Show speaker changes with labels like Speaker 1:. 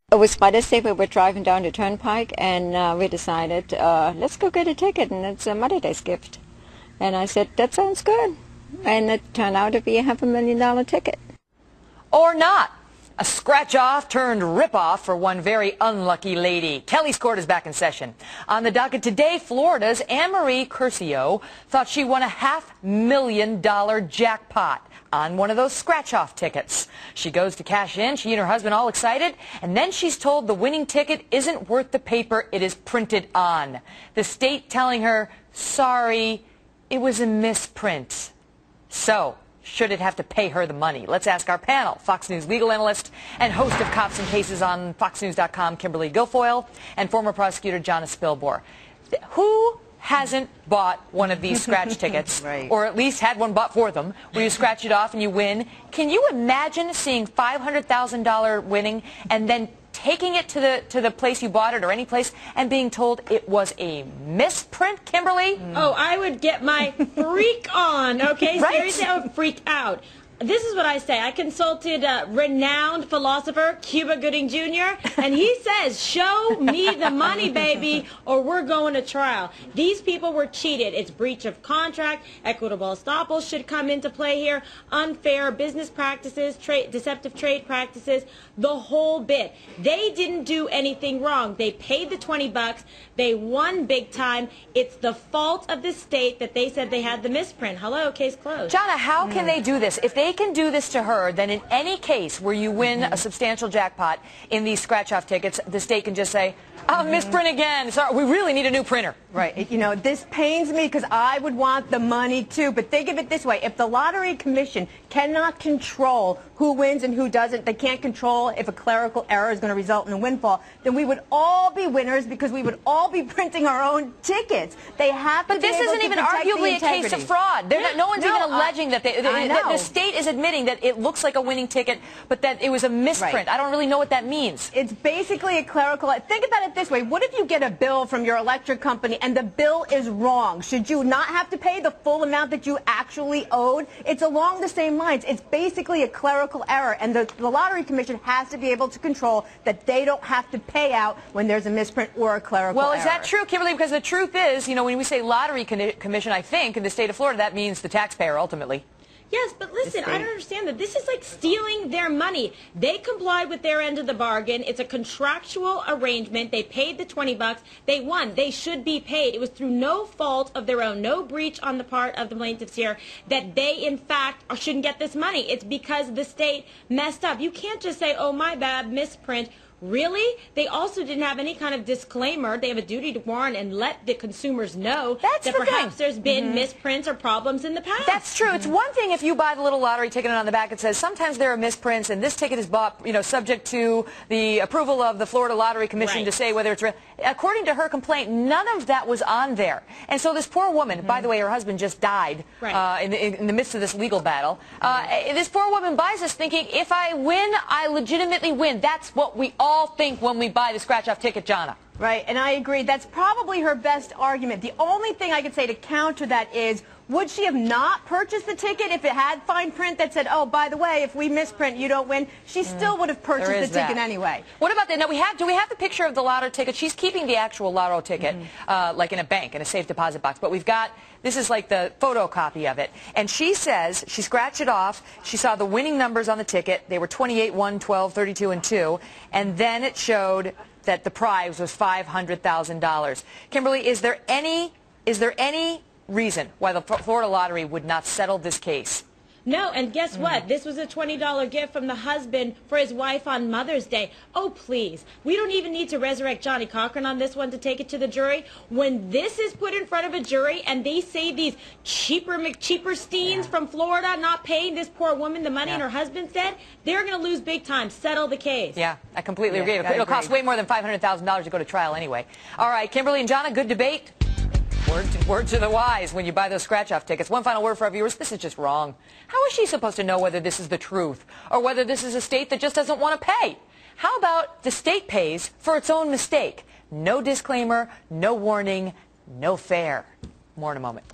Speaker 1: It was Father's Day. We were driving down the turnpike, and we decided, let's go get a ticket, and it's a Mother's Day gift. And I said, that sounds good. And it turned out to be a $500,000 ticket.
Speaker 2: Or not. A scratch-off turned rip-off for one very unlucky lady. Kelly's Court is back in session. On the docket today, Florida's Anne-Marie Curcio thought she won a $500,000 jackpot on one of those scratch-off tickets. She goes to cash in, she and her husband all excited, and then she's told the winning ticket isn't worth the paper it is printed on. The state telling her, sorry, it was a misprint. So, should it have to pay her the money? Let's ask our panel, Fox News legal analyst and host of Cops and Cases on FoxNews.com, Kimberly Guilfoyle, and former prosecutor Jonna Spilbor. Who hasn't bought one of these scratch tickets,
Speaker 3: right,
Speaker 2: or at least had one bought for them, where you scratch it off and you win? Can you imagine seeing $500,000 winning and then taking it to the place you bought it or any place and being told it was a misprint, Kimberly?
Speaker 4: Oh, I would get my freak on, okay?
Speaker 2: Right?
Speaker 4: Seriously, I would freak out. This is what I say. I consulted renowned philosopher Cuba Gooding Jr., and he says, show me the money, baby, or we're going to trial. These people were cheated. It's breach of contract. Equitable estoppel should come into play here. Unfair business practices, deceptive trade practices, the whole bit. They didn't do anything wrong. They paid the 20 bucks. They won big time. It's the fault of the state that they said they had the misprint. Hello, case closed.
Speaker 2: Jonna, how can they do this? If they can do this to her, then in any case where you win a substantial jackpot in these scratch-off tickets, the state can just say, oh, misprint again. Sorry, we really need a new printer.
Speaker 3: Right. You know, this pains me because I would want the money too. But think of it this way. If the Lottery Commission cannot control who wins and who doesn't, they can't control if a clerical error is going to result in a windfall, then we would all be winners because we would all be printing our own tickets. They have to
Speaker 2: But this isn't even arguably a case of fraud. No one's even alleging that the state is admitting that it looks like a winning ticket, but that it was a misprint.
Speaker 3: Right.
Speaker 2: I don't really know what that means.
Speaker 3: It's basically a clerical. Think about it this way. What if you get a bill from your electric company and the bill is wrong? Should you not have to pay the full amount that you actually owed? It's along the same lines. It's basically a clerical error, and the Lottery Commission has to be able to control that they don't have to pay out when there's a misprint or a clerical error.
Speaker 2: Well, is that true, Kimberly? Because the truth is, you know, when we say Lottery Commission, I think in the state of Florida, that means the taxpayer ultimately.
Speaker 4: Yes, but listen, I don't understand that. This is like stealing their money. They complied with their end of the bargain. It's a contractual arrangement. They paid the 20 bucks. They won. They should be paid. It was through no fault of their own, no breach on the part of the plaintiffs here, that they, in fact, shouldn't get this money. It's because the state messed up. You can't just say, oh, my bad, misprint. Really? They also didn't have any kind of disclaimer. They have a duty to warn and let the consumers know that perhaps there's been misprints or problems in the past.
Speaker 2: That's true. It's one thing if you buy the little lottery ticket and on the back it says sometimes there are misprints and this ticket is bought, you know, subject to the approval of the Florida Lottery Commission to say whether it's real. According to her complaint, none of that was on there. And so this poor woman, by the way, her husband just died in the midst of this legal battle. This poor woman buys this thinking, if I win, I legitimately win. That's what we all think when we buy the scratch-off ticket, Jonna.
Speaker 3: Right, and I agree. That's probably her best argument. The only thing I could say to counter that is, would she have not purchased the ticket if it had fine print that said, oh, by the way, if we misprint, you don't win? She still would have purchased the ticket anyway. What
Speaker 2: about that? Now, do we have the picture of the lotto ticket? She's keeping the actual lotto ticket, like in a bank, in a safe deposit box. But we've got, this is like the photocopy of it. And she says, she scratched it off. She saw the winning numbers on the ticket. They were 28, 1, 12, 32, and 2. And then it showed that the prize was $500,000. Kimberly, is there any reason why the Florida Lottery would not settle this case?
Speaker 4: No, and guess what? This was a $20 gift from the husband for his wife on Mother's Day. Oh, please. We don't even need to resurrect Johnny Cochran on this one to take it to the jury. When this is put in front of a jury and they say these cheaper McCheapersteins from Florida not paying this poor woman the money and her husband's dead, they're going to lose big time. Settle the case.
Speaker 2: Yeah, I completely agree. It'll cost way more than $500,000 to go to trial anyway. All right, Kimberly and Jonna, good debate. Word to the wise when you buy those scratch-off tickets. One final word for our viewers. This is just wrong. How is she supposed to know whether this is the truth or whether this is a state that just doesn't want to pay? How about the state pays for its own mistake? No disclaimer, no warning, no fair. More in a moment.